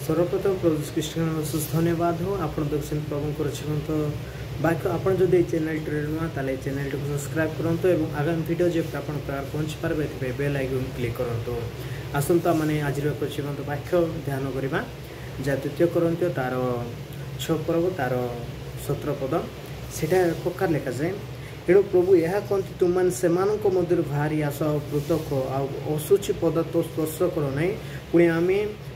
सर्वप्रथम प्रभु कृष्ण अशेष धन्यवाद हो आप देखते प्रभु जीवंत बाकी आप जो चैनल नुआ ताले चैनल को सब्सक्राइब करूँ और आगामी भिडियो जो आप पहुँची पारे बेल आइकन क्लिक करूँ। आसंता माने आज जीवंत वाक्य ध्यान करवा जहाँ द्वितीय करंती तार 6 पर्व तार 17 पद से प्रकार लिखा जाए। एणु प्रभु यह कहते तुम से मध्य बाहरी आस पृथक असुचि पदार्थ स्पर्श कर ना पुणी आम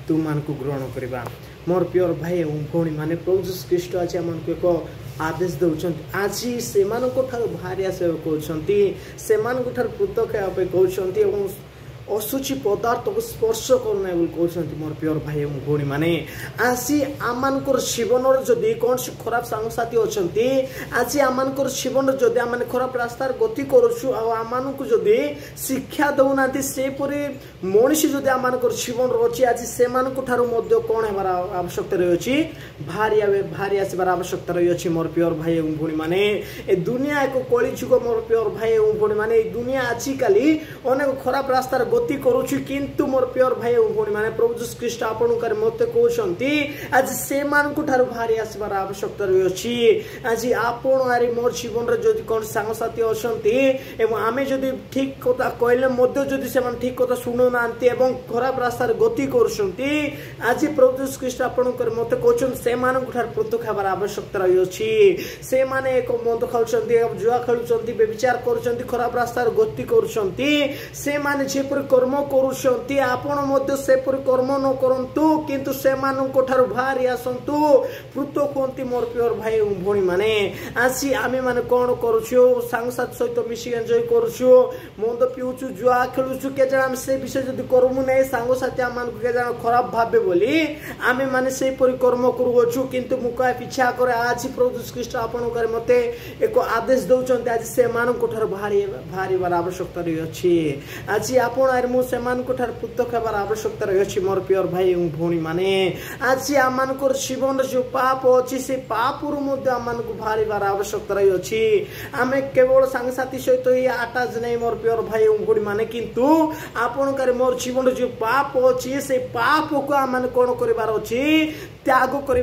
तुम को ग्रहण करवा। मोर प्योर भाई और भौणी मैंने प्रभु जीसस ख्रीस्ट आज आम एक आदेश दौरान आज से बाहरी आसवा कहते से पृथक कहते असुचि पदार्थ को स्पर्श करना कहते मोर प्योर भाई और भौणी मैंने आसी आम जीवन जदि कौन सी खराब सांगसाथी अच्छा आज आम जीवन जदि आम खराब रास्तार गति करुचु आम को जदि शिक्षा दौना सेपरी मनीष जदि आम जीवन अच्छी आज से कौन हमार आवश्यकता रही भारी आसबार आवश्यकता रही मोर प्योर भाई और भौणी मैंने ए दुनिया एक कली जुग मोर प्योर भाई और भौणी मैंने दुनिया आजिकल अनेक खराब रास्तार गति करुछु किंतु मोर प्योर भाई और भौणी मैंने प्रभु जीसस ख्रीस्ट आपण मत कहते आज से भारी आसबार आवश्यकता रही। आज आपण आरे मोर जीवन जदि कौन सांगसाथी अच्छा आम जदि ठीक कथा कहले जदि से ठीक कथा शुणुना खराब रास्तार गति करुँच आज प्रभु जीसस ख्रीस्ट आपण मत कहते से पृथक हबार आवश्यकता रही। से माने एक मद खाऊँ जुआ खेलुंट बेविचार कर खराब रास्तार गति कर कर्म करुँच आपण सेपरी कर्म न करंतु किंतु से भारी आसतु पृथक होती मोर प्योर भाई और भौणी मैंने आज आम मैंने कौन करुचु सांगसाथ सहित मिसिक एंजॉय करुचु मद पिउचु जुआ खेलुचु के जान से विषय जदि करमु नहीं सांगसाथी आम के जान खराब भावे बोली आम मैंने से कर्म करुचु किंतु मुका पिछा करे आज प्रभु जीसस ख्रीस्ट आपण मते एक आदेश दौरान आज से भारी भारी आवश्यकता रही। आज आपण से पृथक हबार आवश्यकता रही मोर प्योर भाई और भौणी मैंने आज आम जीवन जो पाप अच्छी से पाप आम भारी बार आवश्यकता रही। आम केवल सांगसाथी सहित ही आटाच नहीं मोर प्योर भाई और भौणी मैंने किंतु आपण मोर जीवन जो पाप अच्छी से पाप को आम कौन कर त्याग कर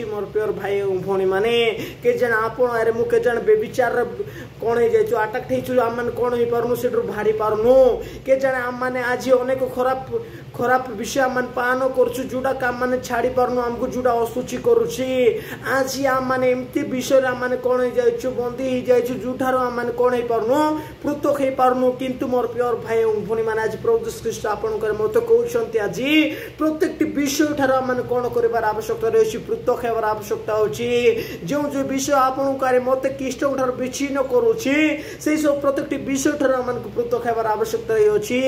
मोर प्योर भाई और भौणी मैंने के जन आपण मुझे जन बेविचार कौन हो आटाक्ट होम कौन हो पार्नु से बाहरी पार्नु के जन आम मैंने आज अनेक खराब खराब विषय आम पान करुचु जोटा काम मैंने छाड़ी पार्नु आमको जोटा असुचि करुची आज आम मैंने एमती विषय आम कौन हो बंदी हो जाइए जोठार आम कौन हो पार्नु पृथक हो पार्नु किंतु मोर प्योर भाई और भौणी मैंने आज प्रभु जीसस ख्रीस्ट आपण मत कहते आज प्रत्येक विषय ठार आम कौन कर आवश्यकता रही पृथक हबार आवश्यकता होची जो जो विषय आपण मत कृष्ण ठार विच्छिन्न करुची से सब प्रत्येक विषय ठार आम पृथक हबार आवश्यकता रही।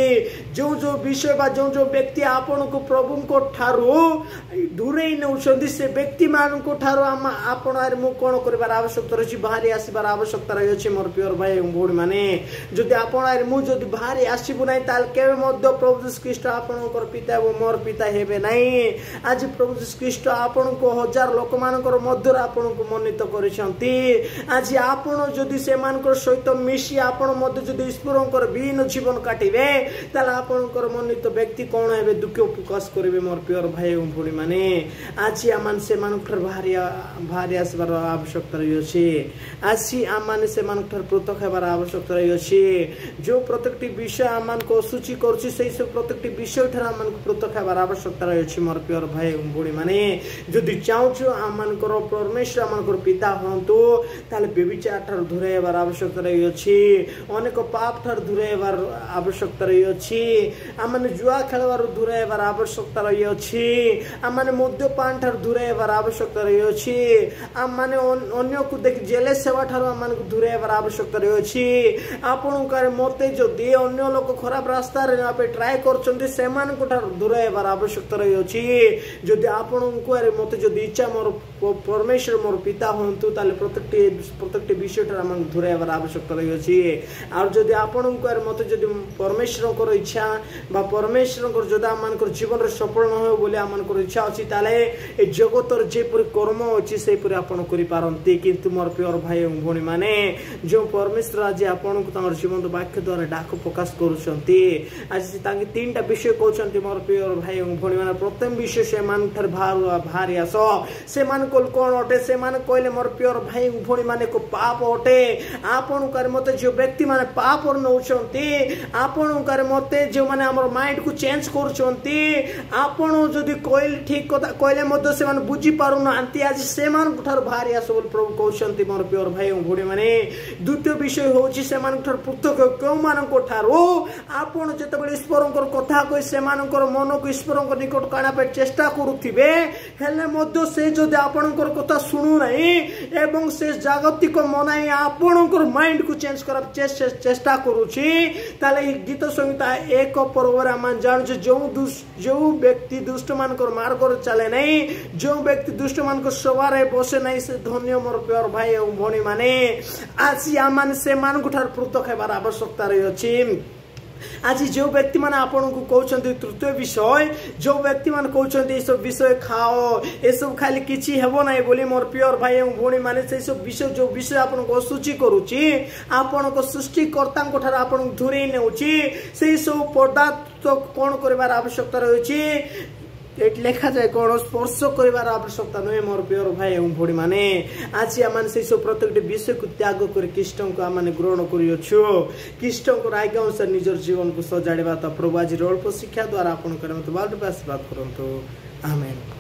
जो जो विषय बा जो जो व्यक्ति आपण को प्रभु को ठारू दूरे नौछंदी से व्यक्ति मान को ठारू आम आपण मु कौन कर आवश्यकता रही बाहरी आसबार आवश्यकता रही मोर प्योर भाई और भौणी मैंने जदि आपण मु जदि बाहरी आसबु ना केवे प्रभु जीसस ख्रीस्ट आपण पिता और मोर पिता हेबे नहीं। आज प्रभु जीसस ख्रीस्ट आपण को हजार लोक मानकर मध्य आपण को मनित करछंती आज आपण जदि से सहित मिसी आपण मध्य जदि ईश्वर विहीन जीवन काटिबे ताला आपणकर मनित व्यक्ति कौन है दुख प्रकाश करेंगे मोर प्योर भाई और भौणी मैंने आज आम से भारी भारी आसबार आवश्यकता रही। आज आम से पृथक हबार आवश्यकता रही। जो प्रत्येक विषय आम को असुचि करुच्ची से सब प्रत्येक विषय ठार आम पृथक हबार आवश्यकता रही मोर प्योर भाई और भौणी मैंने जदि चाहूँ आम परमेश्वर आम पिता हूँ ताले बेविचार ठार दूरे हबार आवश्यकता रही अनेक पाप ठार दूरे हबार आवश्यकता रही आम जुआ खेलवार दूर हबार आवश्यकता रही आम मद्यपान ठार दूर हबार आवश्यकता रही आम मैंने अन्य को देख जेलेस सेवा ठार आम दूर हबार आवश्यकता रही। आपण मत जदि अन्य लोक खराब रास्ता ट्राए कर दूर हबार आवश्यकता रही। जदि आपण मत जदि इच्छा मोर परमेश्वर मोर पिता हूँ प्रत्येक विषय ठार आम दूर हबार आवश्यकता रही। और जदि आपण मत जदि परमेश्वर इच्छा परमेश्वर जदि आम जीवन में सफल न हो बोली आम इच्छा अच्छी ताले ए जगतर जेपरी कर्म अच्छी से आपड़ करते किंतु मोर प्योर भाई और भौणी मैंने जो परमेश्वर आज आपन को जीवन वाक्य द्वारा डाक प्रकाश करुँच आज तीन टा विषय कहते मोर प्योर भाई और भौणी मैंने प्रथम विषय से बाहरी आस से कौन अटे से कहले मोर प्योर भाई भौणी मैंने को पाप अटे आपण मत जो व्यक्ति माने पाप नौचंती आपण मत जो माने हमर माइंड को चेंज करुचंती आपण जदि कहले ठीक कथा कहले मत से माने बुझी पारु नांती आज से मान ठार भारी आस बोल प्रभु कहउचंती मोर प्योर भाई और भौणी माने द्वितीय विषय होची से मान ठार पृथक केउ मान को ठारो आपण जतबेले ईश्वरंकर कथा कहि से मानकर मन को ईश्वरंकर निकट काना पे चेष्टा करूथिबे हेले मध्य से जदि आपणकर कथा सुनु नाही एवं से जागतिक मनाई आपणकर माइंड को चेंज कर चेष्टा करुछि ताले गीत संहिता 1 पर्व आम जानु जो व्यक्ति दुष्ट मानकर मार्ग चले नहीं जो व्यक्ति दुष्ट मानकर सवार बसे नहीं से धन्य मोर प्योर भाई और भौणी माने आज आम से मान पृथक हेबार आवश्यकता रही अछि आज जो व्यक्ति मान आपन को कहउछंती तृतीय विषय जो व्यक्ति मान कहउछंती ए सब विषय खाओ ए सब खाली किछि हेबो नै बोली मोर प्योर भाई और भौणी माने से सब विषय जो विषय आपन को सूची करूची आपन को सृष्टिकर्ता को ठार आपन धुरे नेउची से सब पदार्थ कोन करबार आवश्यकता रहउची लेखा जाए कौन स्पर्श कर आवश्यकता नुहे मोर प्योर भाई और भौणी माने आज आम से सब प्रत्येक विषय को त्याग कर कृष्ण को आम ग्रहण कर आज्ञा अनुसार निजर जीवन को सजाड़ा तो प्रभु आज अल्प शिक्षा द्वारा आपन आशीर्वाद करंतु आमेन।